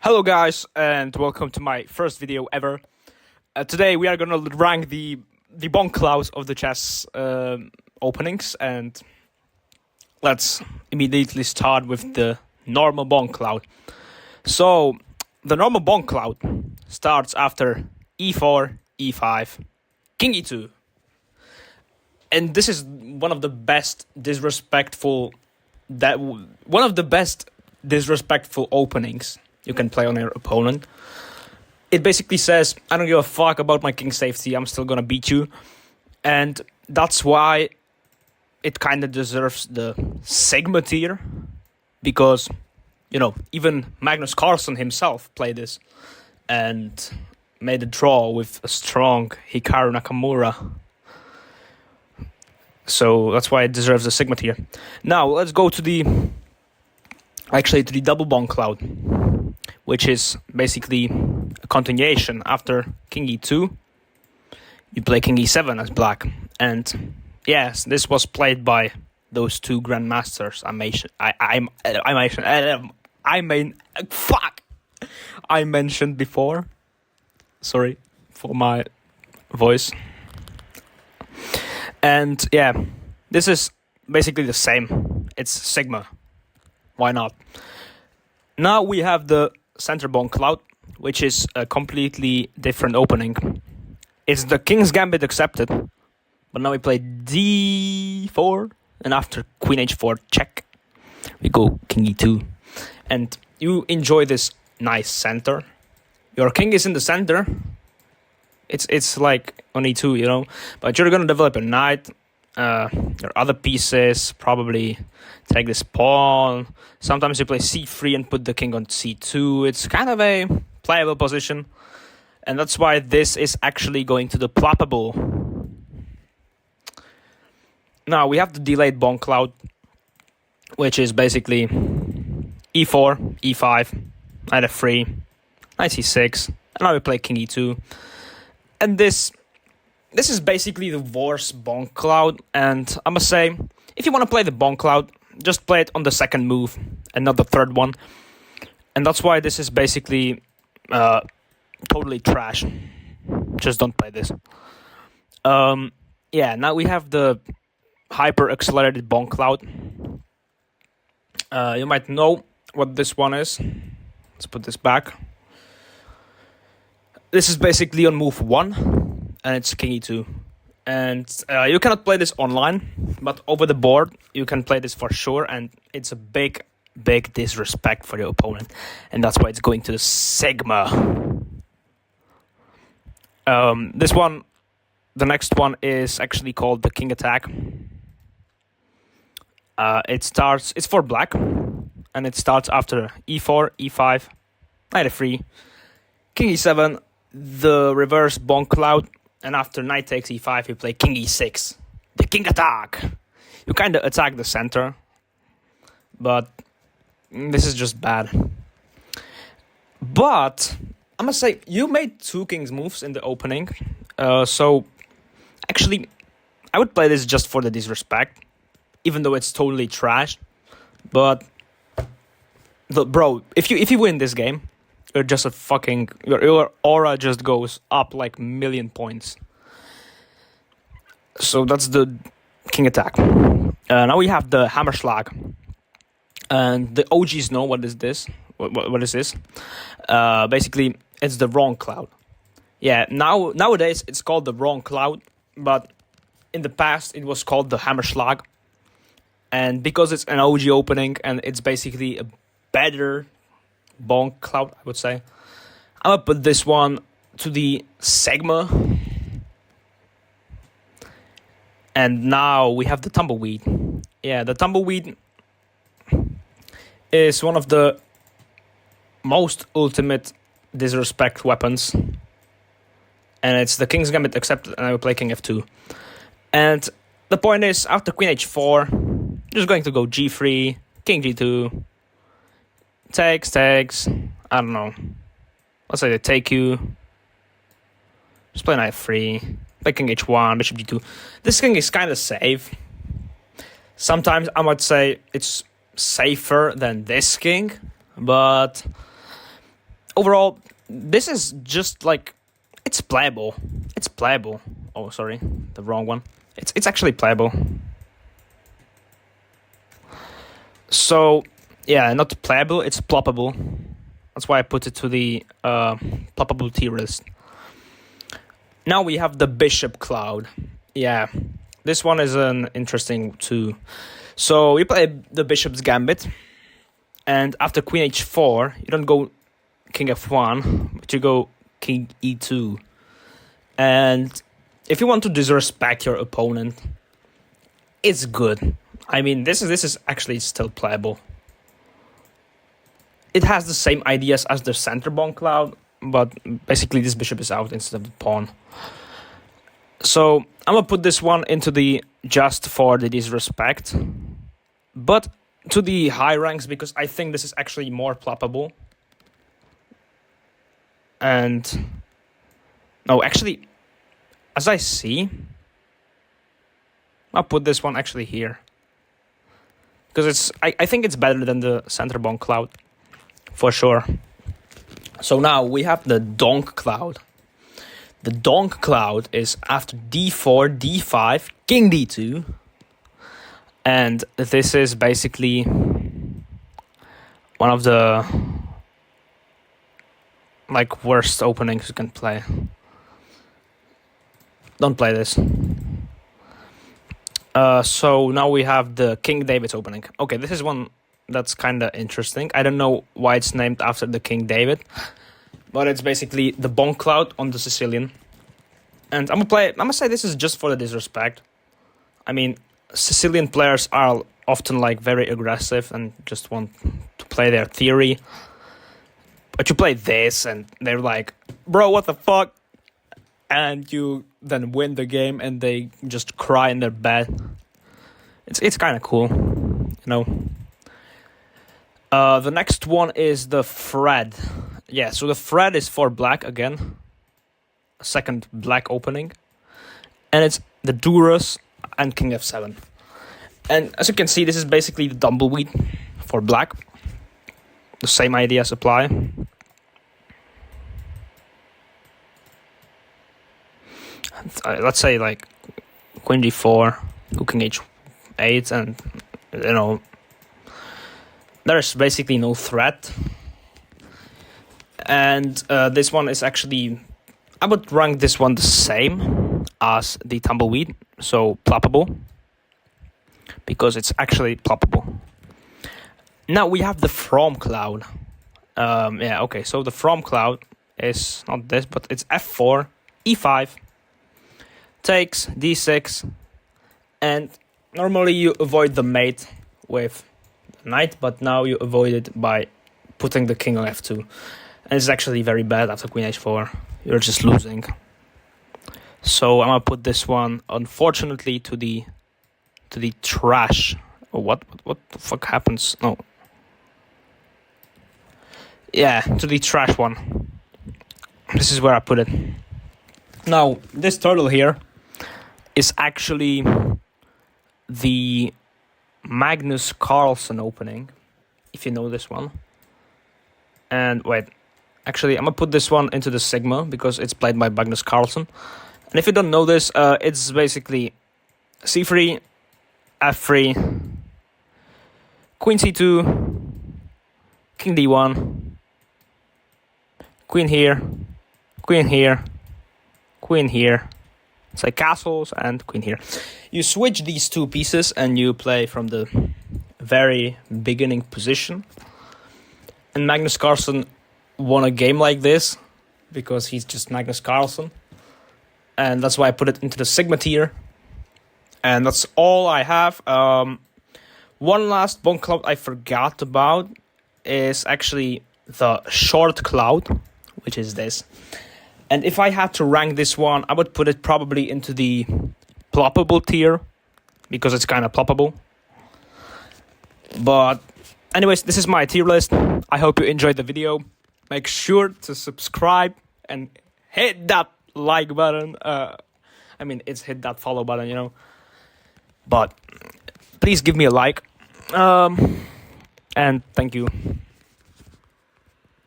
Hello guys, and welcome to my first video ever. Today we are gonna rank the bongclouds of the chess openings, and let's immediately start with the normal bongcloud. So the normal bongcloud starts after e4, e5, king e2, and this is one of the best disrespectful openings you can play on your opponent. It basically says, I don't give a fuck about my king safety, I'm still gonna beat you. And that's why it kind of deserves the Sigma tier. Because, you know, even Magnuscarlsen himself played this and made a draw with a strong Hikaru Nakamura. So that's why it deserves the Sigma tier. Now, let's go to the double bongcloud, which is basically a continuation after king e2. You play king e7 as black, and yes, this was played by those two grandmasters I mentioned before. Sorry for my voice. And yeah, this is basically the same. It's Sigma. Why not? Now we have the center bongcloud, which is a completely different opening. It's the King's Gambit accepted, but now we play d4, and after queen h4 check, we go king e2, and you enjoy this nice center. Your king is in the center. It's like on e2, you know, but you're gonna develop a knight. Your other pieces probably take this pawn. Sometimes you play c3 and put the king on c2. It's kind of a playable position, and that's why this is actually going to the ploppable. Now we have the delayed bongcloud, which is basically e4, e5, knight f3, knight c6, and now we play king e2. And this is basically the worst bongcloud, and I must say, if you want to play the bongcloud, just play it on the second move and not the third one. And that's why this is basically totally trash. Just don't play this. Yeah, now we have the hyper accelerated bongcloud. You might know what this one is. Let's put this back. This is basically on move 1, and it's king e2. And you cannot play this online, but over the board you can play this for sure, and it's a big disrespect for your opponent, and that's why it's going to the Sigma. The next one is actually called the king attack. It's for black, and it starts after e4, e5, knight f3, king e7, the reverse bongcloud. And after knight takes e5, you play king e6. The king attack. You kind of attack the center, but this is just bad. But I must say, you made two king's moves in the opening. So actually, I would play this just for the disrespect, even though it's totally trash. But bro, if you win this game, you're just your aura just goes up like 1,000,000 points. So that's the king attack. Now we have the Hammerschlag, and the OGs know what is this. What is this? Basically, it's the wrong cloud. Yeah, nowadays it's called the wrong cloud, but in the past it was called the Hammerschlag. And because it's an OG opening and it's basically a better bongcloud, I would say, I'm gonna put this one to the Sigma. And now we have the tumbleweed. Yeah, the tumbleweed is one of the most ultimate disrespect weapons, and it's the King's Gambit accepted, and I will play king f2. And the point is, after queen h4, just going to go g3, king g2, takes, I don't know, let's say they take you, just play knight f3, play king h1, bishop g2. This king is kind of safe. Sometimes I might say it's safer than this king, but overall, this is just like, it's playable. It's playable. Oh, sorry, the wrong one. It's actually playable. So, yeah, not playable, it's ploppable. That's why I put it to the ploppable tier list. Now we have the bishop cloud. Yeah, this one is an interesting too. So you play the bishop's gambit, and after queen h4, you don't go king f1, but you go king e2. And if you want to disrespect your opponent, it's good. I mean, this is actually still playable. It has the same ideas as the center bongcloud, but basically this bishop is out instead of the pawn. So I'm gonna put this one into the just for the disrespect, but to the high ranks, because I think this is actually more ploppable. And no, actually, as I see, I'll put this one actually here, because I think it's better than the center bongcloud for sure. So now we have the donk cloud. The donk cloud is after d4, d5, king d2. And this is basically one of the like worst openings you can play. Don't play this. So now we have the King David's opening. Okay, this is one that's kind of interesting. I don't know why it's named after the King David, but it's basically the bongcloud on the Sicilian. And I'm gonna say this is just for the disrespect. I mean, Sicilian players are often like very aggressive and just want to play their theory. But you play this and they're like, bro, what the fuck? And you then win the game and they just cry in their bed. It's kind of cool, you know. The next one is the Fred. Yeah, so the Fred is for black again. A second black opening. And it's the Duras and King f7. And as you can see, this is basically the tumbleweed for black. The same ideas apply. Let's say like queen g4, king h8, and you know, there's basically no threat. And this one is actually, I would rank this one the same as the tumbleweed, so ploppable, because it's actually ploppable. Now we have the from cloud. Yeah, okay, so the from cloud is not this, but it's f4, e5, takes, d6, and normally you avoid the mate with the knight, but now you avoid it by putting the king on f2. And it's actually very bad after queen h4. You're just losing. So I'm gonna put this one, unfortunately, to the trash. Oh, what the fuck happens? No. Yeah, to the trash one. This is where I put it. Now, this turtle here is actually the Magnuscarlsen opening, if you know this one. And wait, actually, I'm gonna put this one into the Sigma because it's played by Magnuscarlsen. And if you don't know this, it's basically c3, f3, queen c2, king d1, queen here, queen here, queen here. It's like castles and queen here. You switch these two pieces and you play from the very beginning position. And Magnus Carlsen won a game like this because he's just Magnus Carlsen. And that's why I put it into the Sigma tier. And that's all I have. One last bongcloud I forgot about is actually the short cloud, which is this. And if I had to rank this one, I would put it probably into the ploppable tier, because it's kind of ploppable. But anyways, this is my tier list. I hope you enjoyed the video. Make sure to subscribe and hit that like button. I mean, it's hit that follow button, you know. But please give me a like. And thank you.